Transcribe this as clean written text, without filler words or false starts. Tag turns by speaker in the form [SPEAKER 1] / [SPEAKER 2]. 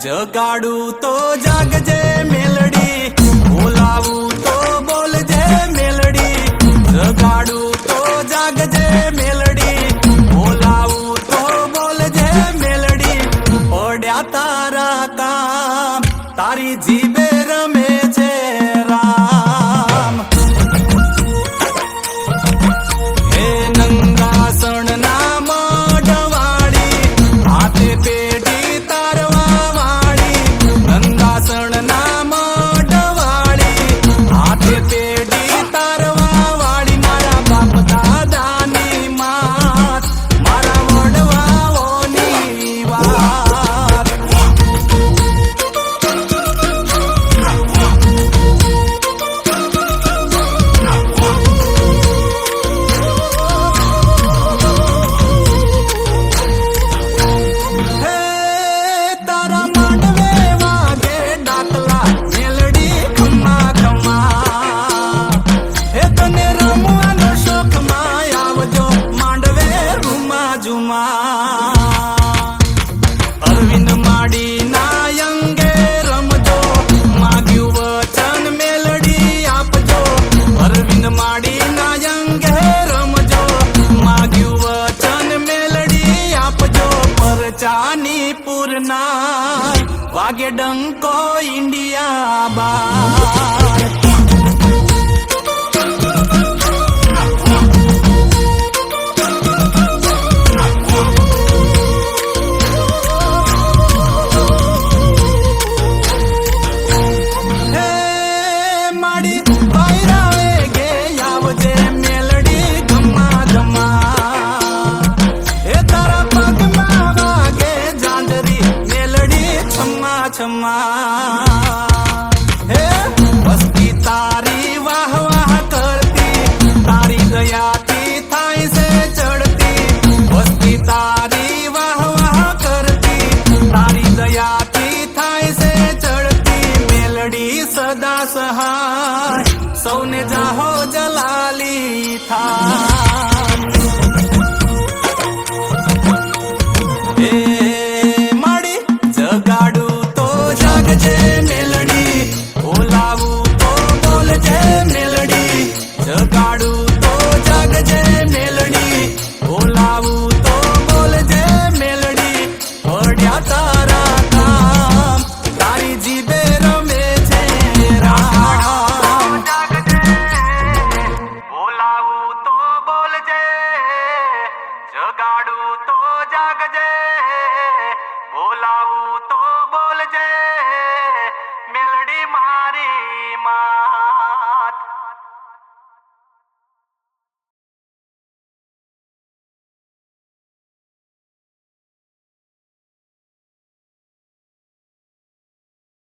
[SPEAKER 1] જગાડું તો જાગજે મેલડી, બોલાવું તો બોલજે મેલડી. જગાડું તો જાગજે મેલડી, બોલાવું તો બોલજે મેલડી. પડ્યા તારા કામ, તારી જીભે રમે છે રામ. હે નંગાસણ ના મઢવાળી, હાથે પેઢી તારવા વાળી. નંગાસણ ના મઢવાળી, હાથે પેઢી તારવા વાળી. મારા બાપ દાદાની માત, મારા વડવાઓની વાત. હે તારા માંડવે વાગે ડાકલા, મેલડી ખમ્મા ખમ્મા. હે તને રમવાનો શોખ માં આવજો, માંડવે રૂમા ઝુમા. અરવિંદ માડી ના અંગે રમજો, માગ્યું વચન મેલડી આપજો. અરવિંદ માડી ના અંગે રમજો, માગ્યું વચન મેલડી આપજો. પરચાની પૂરના વાગે ડંકો ઇન્ડિયા બાર. હે માડી બૈરાવે ગે આવજે મેલડી ગમા ગમા. હે તારા પગમાં વાગે જાંજરી, મેલડી છમ્મા છમ્મા. હે વસ્તી તારી વાહ વાહ કરતી, તારી દયાથી થાય છે ચડતી. વસ્તી તારી વાહ વાહ કરતી, તારી દયાથી થાય છે ચડતી. મેલડી સદા સહાય, સૌને જાહો જલાલી થાય. એ માડી જગાડું તો જાગજે મેલડી, બોલાવું તો બોલજે મેલડી. જગાડું તો જાગજે